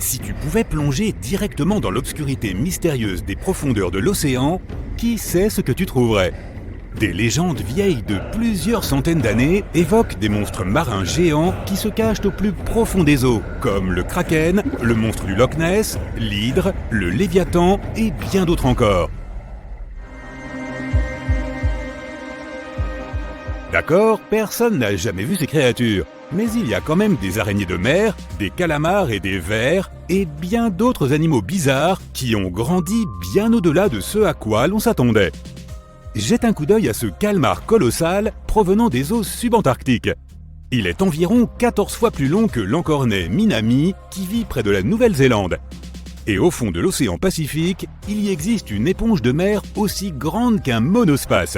Si tu pouvais plonger directement dans l'obscurité mystérieuse des profondeurs de l'océan, qui sait ce que tu trouverais ? Des légendes vieilles de plusieurs centaines d'années évoquent des monstres marins géants qui se cachent au plus profond des eaux, comme le kraken, le monstre du Loch Ness, l'hydre, le léviathan et bien d'autres encore. D'accord, personne n'a jamais vu ces créatures, mais il y a quand même des araignées de mer, des calamars et des vers, et bien d'autres animaux bizarres qui ont grandi bien au-delà de ce à quoi l'on s'attendait. Jette un coup d'œil à ce calmar colossal provenant des eaux subantarctiques. Il est environ 14 fois plus long que l'encornet Minami qui vit près de la Nouvelle-Zélande. Et au fond de l'océan Pacifique, il y existe une éponge de mer aussi grande qu'un monospace.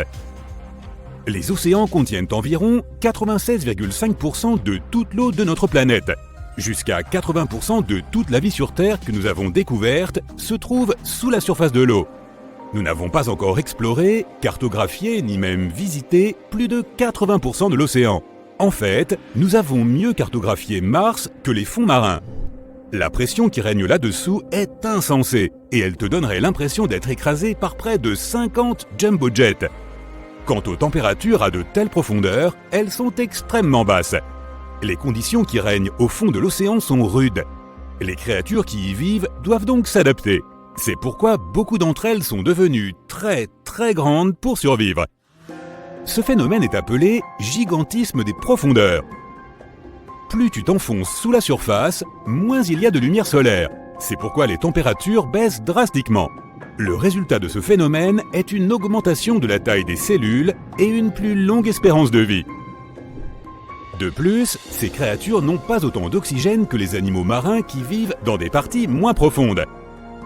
Les océans contiennent environ 96,5% de toute l'eau de notre planète. Jusqu'à 80% de toute la vie sur Terre que nous avons découverte se trouve sous la surface de l'eau. Nous n'avons pas encore exploré, cartographié ni même visité plus de 80% de l'océan. En fait, nous avons mieux cartographié Mars que les fonds marins. La pression qui règne là-dessous est insensée et elle te donnerait l'impression d'être écrasé par près de 50 jumbo jets. Quant aux températures à de telles profondeurs, elles sont extrêmement basses. Les conditions qui règnent au fond de l'océan sont rudes. Les créatures qui y vivent doivent donc s'adapter. C'est pourquoi beaucoup d'entre elles sont devenues très grandes pour survivre. Ce phénomène est appelé gigantisme des profondeurs. Plus tu t'enfonces sous la surface, moins il y a de lumière solaire. C'est pourquoi les températures baissent drastiquement. Le résultat de ce phénomène est une augmentation de la taille des cellules et une plus longue espérance de vie. De plus, ces créatures n'ont pas autant d'oxygène que les animaux marins qui vivent dans des parties moins profondes.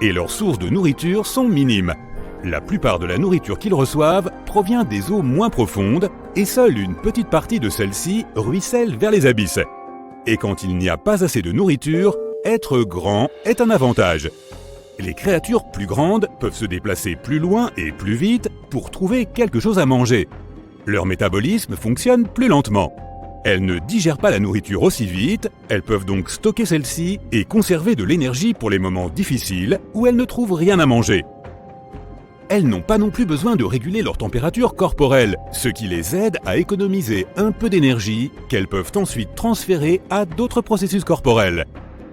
Et leurs sources de nourriture sont minimes. La plupart de la nourriture qu'ils reçoivent provient des eaux moins profondes et seule une petite partie de celle-ci ruisselle vers les abysses. Et quand il n'y a pas assez de nourriture, être grand est un avantage. Les créatures plus grandes peuvent se déplacer plus loin et plus vite pour trouver quelque chose à manger. Leur métabolisme fonctionne plus lentement. Elles ne digèrent pas la nourriture aussi vite, elles peuvent donc stocker celle-ci et conserver de l'énergie pour les moments difficiles où elles ne trouvent rien à manger. Elles n'ont pas non plus besoin de réguler leur température corporelle, ce qui les aide à économiser un peu d'énergie qu'elles peuvent ensuite transférer à d'autres processus corporels.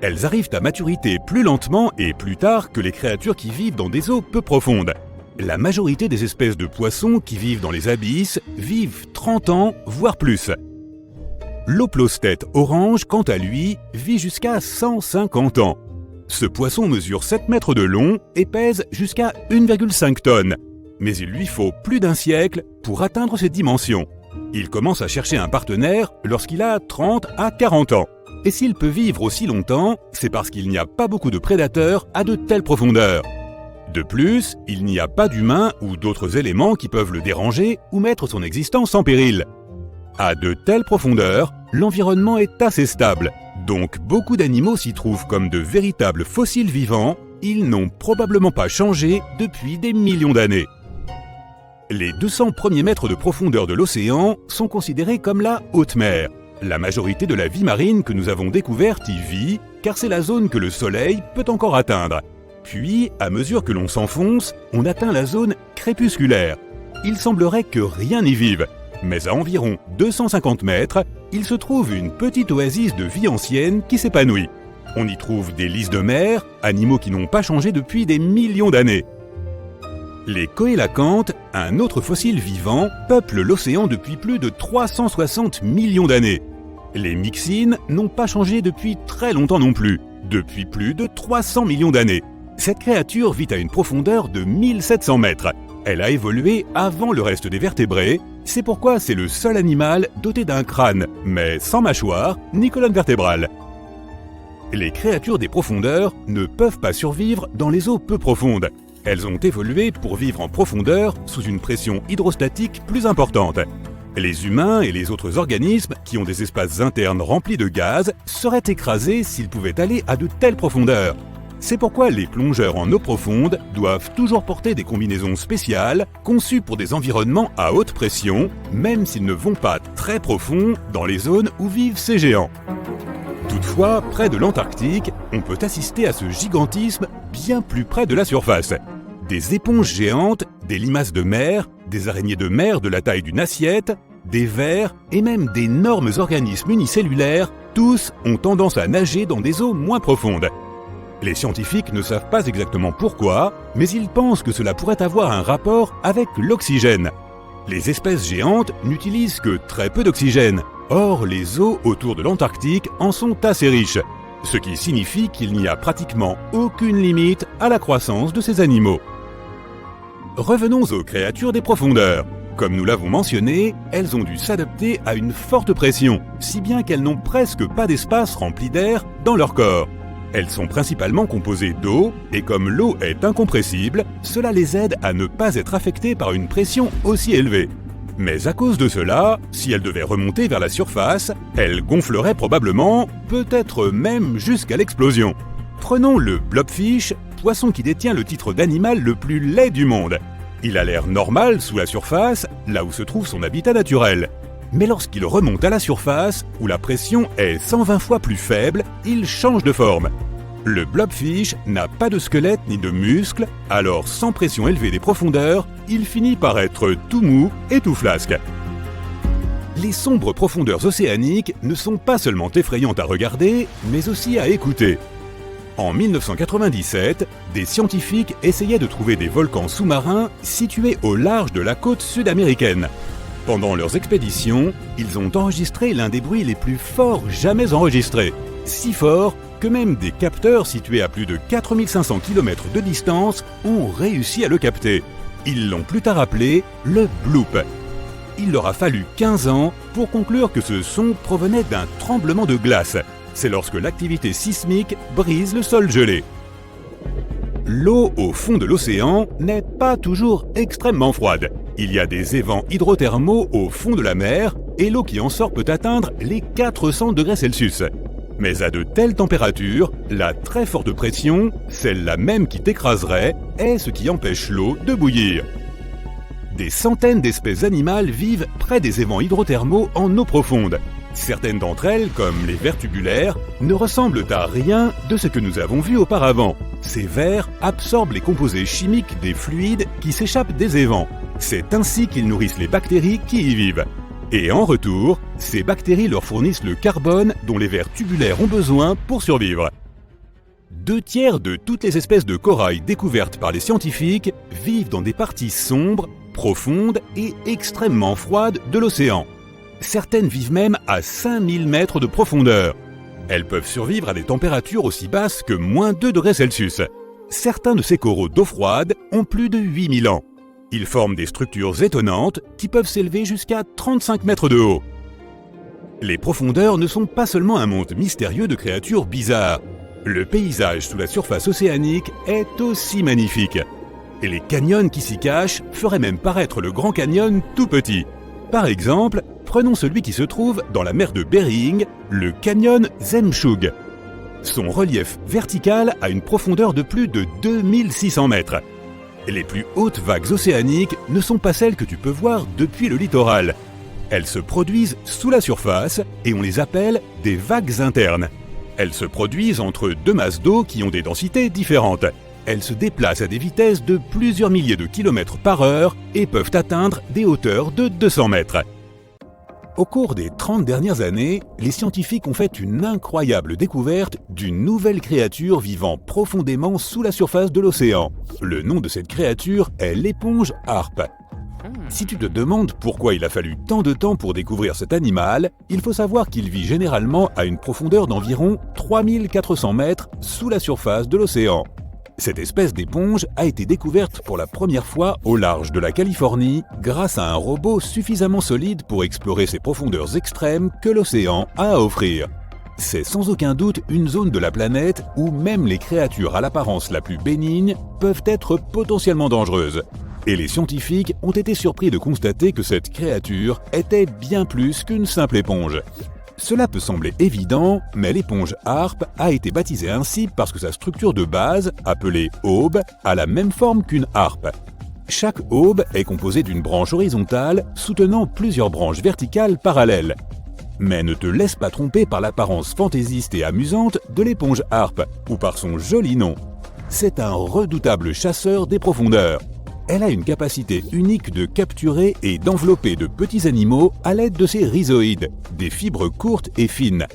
Elles arrivent à maturité plus lentement et plus tard que les créatures qui vivent dans des eaux peu profondes. La majorité des espèces de poissons qui vivent dans les abysses vivent 30 ans, voire plus. L'oplostète orange, quant à lui, vit jusqu'à 150 ans. Ce poisson mesure 7 mètres de long et pèse jusqu'à 1,5 tonnes. Mais il lui faut plus d'un siècle pour atteindre ces dimensions. Il commence à chercher un partenaire lorsqu'il a 30 à 40 ans. Et s'il peut vivre aussi longtemps, c'est parce qu'il n'y a pas beaucoup de prédateurs à de telles profondeurs. De plus, il n'y a pas d'humains ou d'autres éléments qui peuvent le déranger ou mettre son existence en péril. À de telles profondeurs, l'environnement est assez stable, donc beaucoup d'animaux s'y trouvent comme de véritables fossiles vivants. Ils n'ont probablement pas changé depuis des millions d'années. Les 200 premiers mètres de profondeur de l'océan sont considérés comme la haute mer. La majorité de la vie marine que nous avons découverte y vit, car c'est la zone que le soleil peut encore atteindre. Puis, à mesure que l'on s'enfonce, on atteint la zone crépusculaire. Il semblerait que rien n'y vive, mais à environ 250 mètres, il se trouve une petite oasis de vie ancienne qui s'épanouit. On y trouve des lys de mer, animaux qui n'ont pas changé depuis des millions d'années. Les coélacantes, un autre fossile vivant, peuplent l'océan depuis plus de 360 millions d'années. Les myxines n'ont pas changé depuis très longtemps non plus, depuis plus de 300 millions d'années. Cette créature vit à une profondeur de 1700 mètres. Elle a évolué avant le reste des vertébrés, c'est pourquoi c'est le seul animal doté d'un crâne, mais sans mâchoire ni colonne vertébrale. Les créatures des profondeurs ne peuvent pas survivre dans les eaux peu profondes. Elles ont évolué pour vivre en profondeur sous une pression hydrostatique plus importante. Les humains et les autres organismes qui ont des espaces internes remplis de gaz seraient écrasés s'ils pouvaient aller à de telles profondeurs. C'est pourquoi les plongeurs en eau profonde doivent toujours porter des combinaisons spéciales conçues pour des environnements à haute pression, même s'ils ne vont pas très profond dans les zones où vivent ces géants. Toutefois, près de l'Antarctique, on peut assister à ce gigantisme bien plus près de la surface. Des éponges géantes, des limaces de mer, des araignées de mer de la taille d'une assiette, des vers et même d'énormes organismes unicellulaires, tous ont tendance à nager dans des eaux moins profondes. Les scientifiques ne savent pas exactement pourquoi, mais ils pensent que cela pourrait avoir un rapport avec l'oxygène. Les espèces géantes n'utilisent que très peu d'oxygène. Or, les eaux autour de l'Antarctique en sont assez riches, ce qui signifie qu'il n'y a pratiquement aucune limite à la croissance de ces animaux. Revenons aux créatures des profondeurs. Comme nous l'avons mentionné, elles ont dû s'adapter à une forte pression, si bien qu'elles n'ont presque pas d'espace rempli d'air dans leur corps. Elles sont principalement composées d'eau, et comme l'eau est incompressible, cela les aide à ne pas être affectées par une pression aussi élevée. Mais à cause de cela, si elles devaient remonter vers la surface, elles gonfleraient probablement, peut-être même jusqu'à l'explosion. Prenons le blobfish, poisson qui détient le titre d'animal le plus laid du monde. Il a l'air normal sous la surface, là où se trouve son habitat naturel. Mais lorsqu'il remonte à la surface, où la pression est 120 fois plus faible, il change de forme. Le blobfish n'a pas de squelette ni de muscles, alors sans pression élevée des profondeurs, il finit par être tout mou et tout flasque. Les sombres profondeurs océaniques ne sont pas seulement effrayantes à regarder, mais aussi à écouter. En 1997, des scientifiques essayaient de trouver des volcans sous-marins situés au large de la côte sud-américaine. Pendant leurs expéditions, ils ont enregistré l'un des bruits les plus forts jamais enregistrés, si fort que même des capteurs situés à plus de 4500 km de distance ont réussi à le capter. Ils l'ont plus tard appelé le bloop. Il leur a fallu 15 ans pour conclure que ce son provenait d'un tremblement de glace. C'est lorsque l'activité sismique brise le sol gelé. L'eau au fond de l'océan n'est pas toujours extrêmement froide. Il y a des évents hydrothermaux au fond de la mer et l'eau qui en sort peut atteindre les 400 degrés Celsius. Mais à de telles températures, la très forte pression, celle-là même qui t'écraserait, est ce qui empêche l'eau de bouillir. Des centaines d'espèces animales vivent près des évents hydrothermaux en eau profonde. Certaines d'entre elles, comme les vers tubulaires, ne ressemblent à rien de ce que nous avons vu auparavant. Ces vers absorbent les composés chimiques des fluides qui s'échappent des évents. C'est ainsi qu'ils nourrissent les bactéries qui y vivent. Et en retour, ces bactéries leur fournissent le carbone dont les vers tubulaires ont besoin pour survivre. 2/3 de toutes les espèces de corail découvertes par les scientifiques vivent dans des parties sombres, profondes et extrêmement froides de l'océan. Certaines vivent même à 5000 mètres de profondeur. Elles peuvent survivre à des températures aussi basses que -2 degrés Celsius. Certains de ces coraux d'eau froide ont plus de 8000 ans. Ils forment des structures étonnantes qui peuvent s'élever jusqu'à 35 mètres de haut. Les profondeurs ne sont pas seulement un monde mystérieux de créatures bizarres. Le paysage sous la surface océanique est aussi magnifique. Et les canyons qui s'y cachent feraient même paraître le Grand Canyon tout petit. Par exemple, prenons celui qui se trouve dans la mer de Bering, le canyon Zemshug. Son relief vertical a une profondeur de plus de 2600 mètres. Les plus hautes vagues océaniques ne sont pas celles que tu peux voir depuis le littoral. Elles se produisent sous la surface et on les appelle des vagues internes. Elles se produisent entre deux masses d'eau qui ont des densités différentes. Elles se déplacent à des vitesses de plusieurs milliers de kilomètres par heure et peuvent atteindre des hauteurs de 200 mètres. Au cours des 30 dernières années, les scientifiques ont fait une incroyable découverte d'une nouvelle créature vivant profondément sous la surface de l'océan. Le nom de cette créature est l'éponge harpe. Si tu te demandes pourquoi il a fallu tant de temps pour découvrir cet animal, il faut savoir qu'il vit généralement à une profondeur d'environ 3400 mètres sous la surface de l'océan. Cette espèce d'éponge a été découverte pour la première fois au large de la Californie grâce à un robot suffisamment solide pour explorer ces profondeurs extrêmes que l'océan a à offrir. C'est sans aucun doute une zone de la planète où même les créatures à l'apparence la plus bénigne peuvent être potentiellement dangereuses. Et les scientifiques ont été surpris de constater que cette créature était bien plus qu'une simple éponge. Cela peut sembler évident, mais l'éponge harpe a été baptisée ainsi parce que sa structure de base, appelée aube, a la même forme qu'une harpe. Chaque aube est composée d'une branche horizontale soutenant plusieurs branches verticales parallèles. Mais ne te laisse pas tromper par l'apparence fantaisiste et amusante de l'éponge harpe, ou par son joli nom. C'est un redoutable chasseur des profondeurs. Elle a une capacité unique de capturer et d'envelopper de petits animaux à l'aide de ses rhizoïdes, des fibres courtes et fines.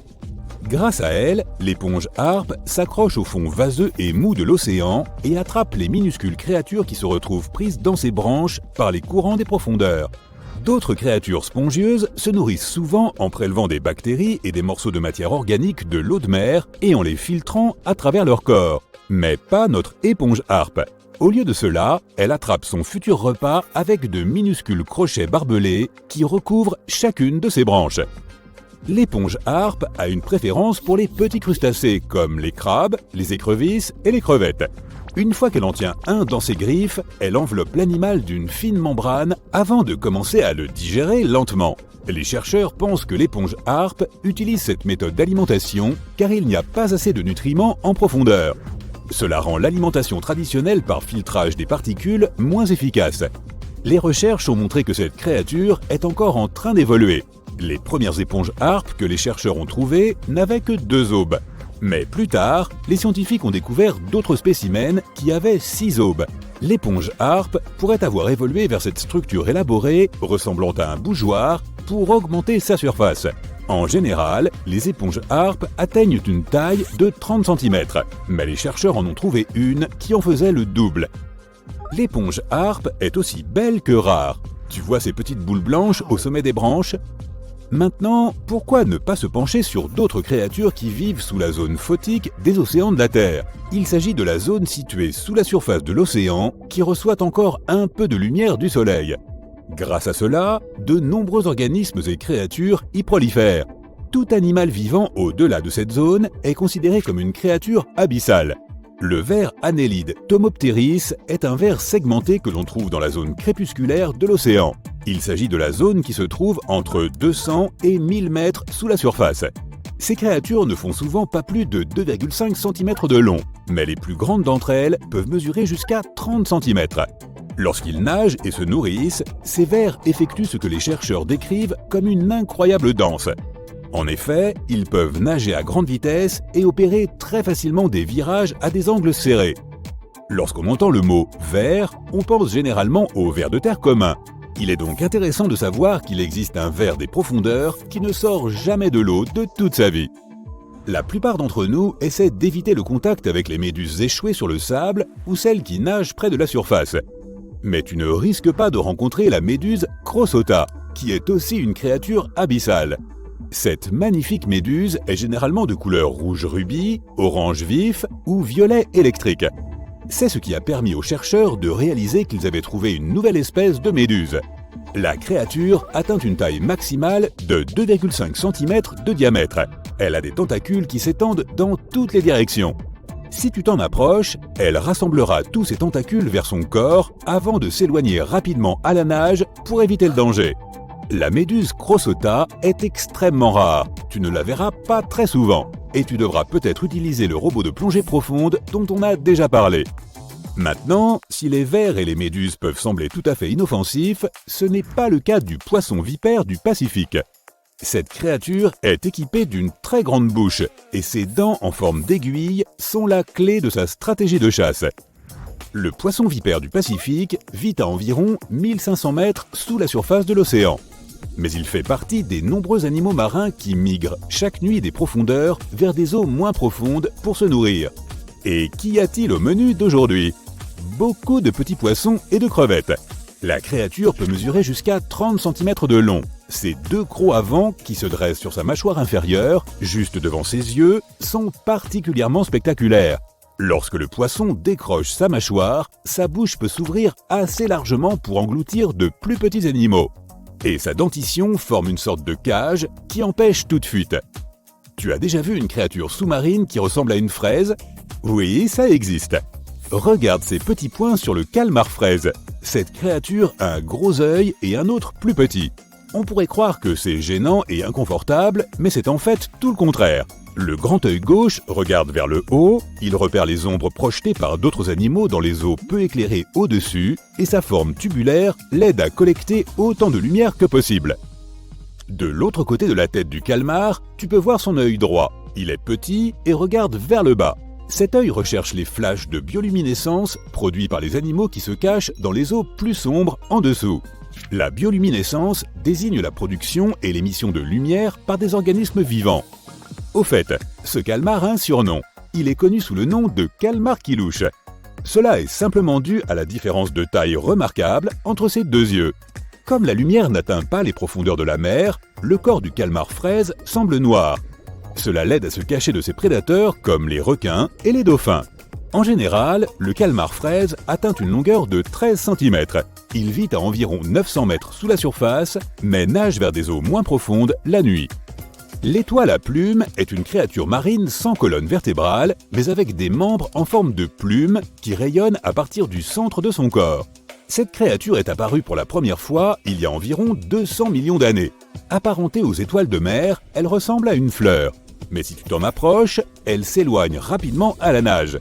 Grâce à elle, l'éponge harpe s'accroche au fond vaseux et mou de l'océan et attrape les minuscules créatures qui se retrouvent prises dans ses branches par les courants des profondeurs. D'autres créatures spongieuses se nourrissent souvent en prélevant des bactéries et des morceaux de matière organique de l'eau de mer et en les filtrant à travers leur corps. Mais pas notre éponge harpe. Au lieu de cela, elle attrape son futur repas avec de minuscules crochets barbelés qui recouvrent chacune de ses branches. L'éponge harpe a une préférence pour les petits crustacés comme les crabes, les écrevisses et les crevettes. Une fois qu'elle en tient un dans ses griffes, elle enveloppe l'animal d'une fine membrane avant de commencer à le digérer lentement. Les chercheurs pensent que l'éponge harpe utilise cette méthode d'alimentation car il n'y a pas assez de nutriments en profondeur. Cela rend l'alimentation traditionnelle par filtrage des particules moins efficace. Les recherches ont montré que cette créature est encore en train d'évoluer. Les premières éponges harpes que les chercheurs ont trouvées n'avaient que 2 aubes. Mais plus tard, les scientifiques ont découvert d'autres spécimens qui avaient 6 aubes. L'éponge harpe pourrait avoir évolué vers cette structure élaborée, ressemblant à un bougeoir, pour augmenter sa surface. En général, les éponges harpes atteignent une taille de 30 cm, mais les chercheurs en ont trouvé une qui en faisait le double. L'éponge harpe est aussi belle que rare. Tu vois ces petites boules blanches au sommet des branches ? Maintenant, pourquoi ne pas se pencher sur d'autres créatures qui vivent sous la zone photique des océans de la Terre ? Il s'agit de la zone située sous la surface de l'océan qui reçoit encore un peu de lumière du soleil. Grâce à cela, de nombreux organismes et créatures y prolifèrent. Tout animal vivant au-delà de cette zone est considéré comme une créature abyssale. Le ver Annelide Tomopteris est un ver segmenté que l'on trouve dans la zone crépusculaire de l'océan. Il s'agit de la zone qui se trouve entre 200 et 1000 mètres sous la surface. Ces créatures ne font souvent pas plus de 2,5 cm de long, mais les plus grandes d'entre elles peuvent mesurer jusqu'à 30 cm. Lorsqu'ils nagent et se nourrissent, ces vers effectuent ce que les chercheurs décrivent comme une incroyable danse. En effet, ils peuvent nager à grande vitesse et opérer très facilement des virages à des angles serrés. Lorsqu'on entend le mot « ver », on pense généralement au ver de terre commun. Il est donc intéressant de savoir qu'il existe un ver des profondeurs qui ne sort jamais de l'eau de toute sa vie. La plupart d'entre nous essaient d'éviter le contact avec les méduses échouées sur le sable ou celles qui nagent près de la surface. Mais tu ne risques pas de rencontrer la méduse Crossota, qui est aussi une créature abyssale. Cette magnifique méduse est généralement de couleur rouge rubis, orange vif ou violet électrique. C'est ce qui a permis aux chercheurs de réaliser qu'ils avaient trouvé une nouvelle espèce de méduse. La créature atteint une taille maximale de 2,5 cm de diamètre. Elle a des tentacules qui s'étendent dans toutes les directions. Si tu t'en approches, elle rassemblera tous ses tentacules vers son corps avant de s'éloigner rapidement à la nage pour éviter le danger. La méduse Crossota est extrêmement rare, tu ne la verras pas très souvent, et tu devras peut-être utiliser le robot de plongée profonde dont on a déjà parlé. Maintenant, si les vers et les méduses peuvent sembler tout à fait inoffensifs, ce n'est pas le cas du poisson vipère du Pacifique. Cette créature est équipée d'une très grande bouche, et ses dents en forme d'aiguille sont la clé de sa stratégie de chasse. Le poisson vipère du Pacifique vit à environ 1500 mètres sous la surface de l'océan. Mais il fait partie des nombreux animaux marins qui migrent chaque nuit des profondeurs vers des eaux moins profondes pour se nourrir. Et qu'y a-t-il au menu d'aujourd'hui ? Beaucoup de petits poissons et de crevettes. La créature peut mesurer jusqu'à 30 cm de long. Ses 2 crocs avant, qui se dressent sur sa mâchoire inférieure, juste devant ses yeux, sont particulièrement spectaculaires. Lorsque le poisson décroche sa mâchoire, sa bouche peut s'ouvrir assez largement pour engloutir de plus petits animaux. Et sa dentition forme une sorte de cage qui empêche toute fuite. Tu as déjà vu une créature sous-marine qui ressemble à une fraise ? Oui, ça existe. Regarde ces petits points sur le calmar fraise. Cette créature a un gros œil et un autre plus petit. On pourrait croire que c'est gênant et inconfortable, mais c'est en fait tout le contraire. Le grand œil gauche regarde vers le haut, il repère les ombres projetées par d'autres animaux dans les eaux peu éclairées au-dessus, et sa forme tubulaire l'aide à collecter autant de lumière que possible. De l'autre côté de la tête du calmar, tu peux voir son œil droit. Il est petit et regarde vers le bas. Cet œil recherche les flashs de bioluminescence produits par les animaux qui se cachent dans les eaux plus sombres en dessous. La bioluminescence désigne la production et l'émission de lumière par des organismes vivants. Au fait, ce calmar a un surnom. Il est connu sous le nom de calmar qui louche. Cela est simplement dû à la différence de taille remarquable entre ses deux yeux. Comme la lumière n'atteint pas les profondeurs de la mer, le corps du calmar fraise semble noir. Cela l'aide à se cacher de ses prédateurs comme les requins et les dauphins. En général, le calmar fraise atteint une longueur de 13 cm. Il vit à environ 900 mètres sous la surface, mais nage vers des eaux moins profondes la nuit. L'étoile à plumes est une créature marine sans colonne vertébrale, mais avec des membres en forme de plumes qui rayonnent à partir du centre de son corps. Cette créature est apparue pour la première fois il y a environ 200 millions d'années. Apparentée aux étoiles de mer, elle ressemble à une fleur. Mais si tu t'en approches, elle s'éloigne rapidement à la nage.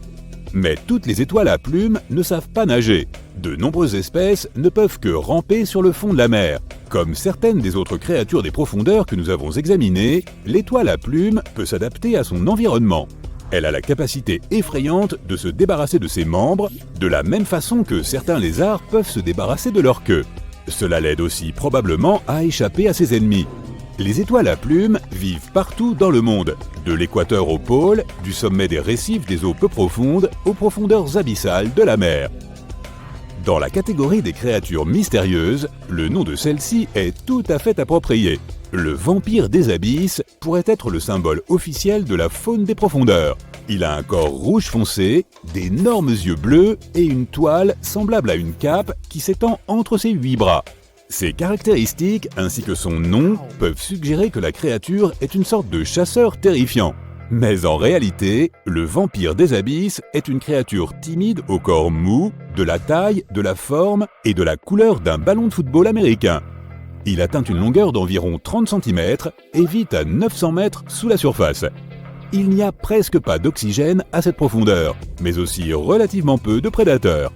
Mais toutes les étoiles à plumes ne savent pas nager. De nombreuses espèces ne peuvent que ramper sur le fond de la mer. Comme certaines des autres créatures des profondeurs que nous avons examinées, l'étoile à plumes peut s'adapter à son environnement. Elle a la capacité effrayante de se débarrasser de ses membres, de la même façon que certains lézards peuvent se débarrasser de leur queue. Cela l'aide aussi probablement à échapper à ses ennemis. Les étoiles à plumes vivent partout dans le monde, de l'équateur au pôle, du sommet des récifs des eaux peu profondes aux profondeurs abyssales de la mer. Dans la catégorie des créatures mystérieuses, le nom de celle-ci est tout à fait approprié. Le vampire des abysses pourrait être le symbole officiel de la faune des profondeurs. Il a un corps rouge foncé, d'énormes yeux bleus et une toile semblable à une cape qui s'étend entre ses 8 bras. Ses caractéristiques ainsi que son nom peuvent suggérer que la créature est une sorte de chasseur terrifiant. Mais en réalité, le vampire des abysses est une créature timide au corps mou, de la taille, de la forme et de la couleur d'un ballon de football américain. Il atteint une longueur d'environ 30 cm et vit à 900 mètres sous la surface. Il n'y a presque pas d'oxygène à cette profondeur, mais aussi relativement peu de prédateurs.